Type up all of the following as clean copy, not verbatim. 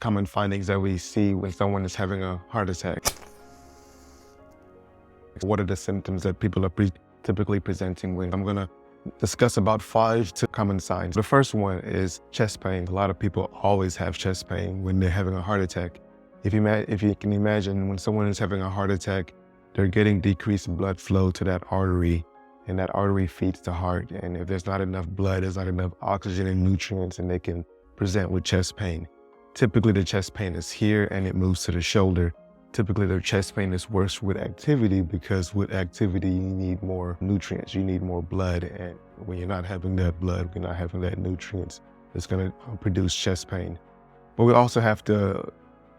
common findings that we see when someone is having a heart attack. What are the symptoms that people are typically presenting with? I'm gonna discuss about 5 common signs. The first one is chest pain. A lot of people always have chest pain when they're having a heart attack. If you can imagine, when someone is having a heart attack, they're getting decreased blood flow to that artery, and that artery feeds the heart. And if there's not enough blood, there's not enough oxygen and nutrients, and they can present with chest pain. Typically, the chest pain is here and it moves to the shoulder. Typically, the chest pain is worse with activity, because with activity, you need more nutrients, you need more blood. And when you're not having that blood, you're not having that nutrients, it's gonna produce chest pain. But we also have to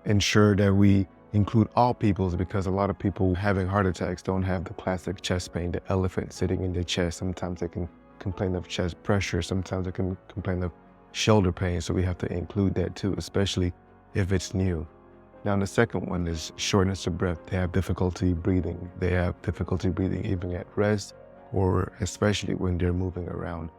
ensure that we include all peoples, because a lot of people having heart attacks don't have the classic chest pain, the elephant sitting in their chest. Sometimes they can complain of chest pressure, sometimes they can complain of shoulder pain. So we have to include that too, especially if it's new. Now, the second one is shortness of breath. They have difficulty breathing. They have difficulty breathing even at rest, or especially when they're moving around.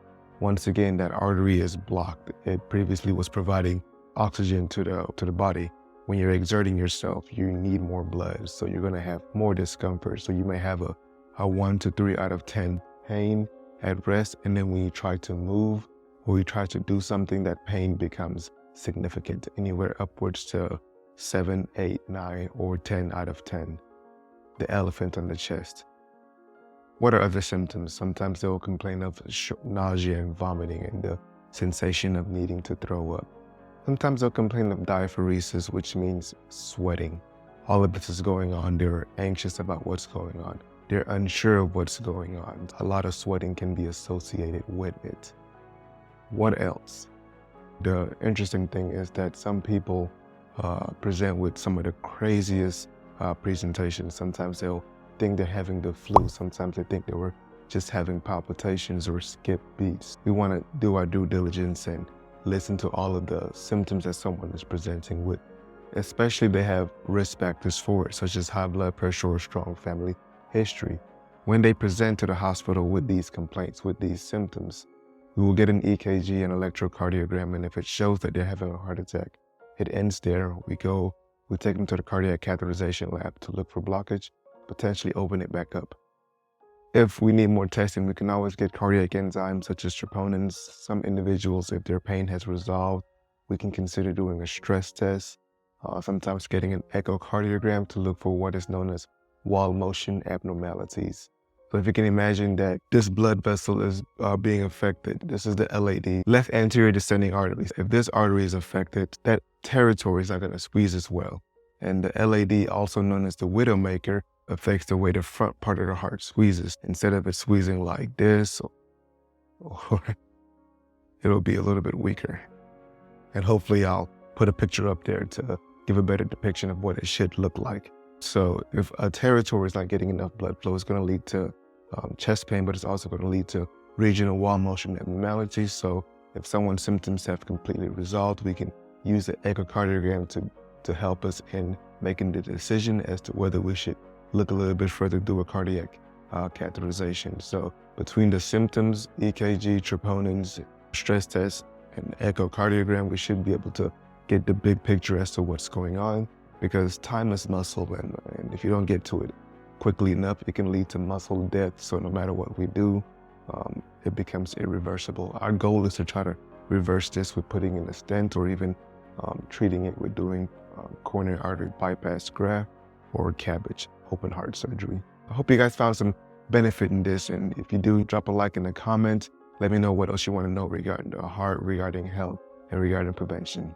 Once again, that artery is blocked. It previously was providing oxygen to the body. When you're exerting yourself, you need more blood, so you're gonna have more discomfort. So you may have a 1 to 3 out of 10 pain at rest, and then when you try to move or you try to do something, that pain becomes significant, anywhere upwards to 7, 8, 9, or 10 out of 10. The elephant on the chest. What are other symptoms? Sometimes they'll complain of nausea and vomiting and the sensation of needing to throw up. Sometimes they'll complain of diaphoresis, which means sweating. All of this is going on. They're anxious about what's going on. They're unsure of what's going on. A lot of sweating can be associated with it. What else? The interesting thing is that some people present with some of the craziest presentations. Sometimes they'll think they're having the flu. Sometimes they think they were just having palpitations or skip beats. We want to do our due diligence and listen to all of the symptoms that someone is presenting with, especially if they have risk factors for it, such as high blood pressure or strong family history. When they present to the hospital with these complaints, with these symptoms, we will get an EKG and electrocardiogram, and if it shows that they're having a heart attack, it ends there. We take them to the cardiac catheterization lab to look for blockage, potentially open it back up. If we need more testing, we can always get cardiac enzymes such as troponins. Some individuals, if their pain has resolved, we can consider doing a stress test, sometimes getting an echocardiogram to look for what is known as wall motion abnormalities. So if you can imagine that this blood vessel is being affected, this is the LAD, left anterior descending arteries. If this artery is affected, that territory is not going to squeeze as well. And the LAD, also known as the widowmaker, affects the way the front part of the heart squeezes. Instead of it squeezing like this, or it'll be a little bit weaker. And hopefully I'll put a picture up there to give a better depiction of what it should look like. So if a territory is not getting enough blood flow, it's going to lead to chest pain, but it's also going to lead to regional wall motion abnormalities. So if someone's symptoms have completely resolved, we can use the echocardiogram to help us in making the decision as to whether we should look a little bit further, do a cardiac catheterization. So between the symptoms, EKG, troponins, stress tests, and echocardiogram, we should be able to get the big picture as to what's going on, because time is muscle, and if you don't get to it quickly enough, it can lead to muscle death. So no matter what we do, it becomes irreversible. Our goal is to try to reverse this with putting in a stent, or even treating it with doing coronary artery bypass graft or CABG, open heart surgery. I hope you guys found some benefit in this, and if you do, drop a like in the comment. Let me know what else you want to know regarding the heart, regarding health, and regarding prevention.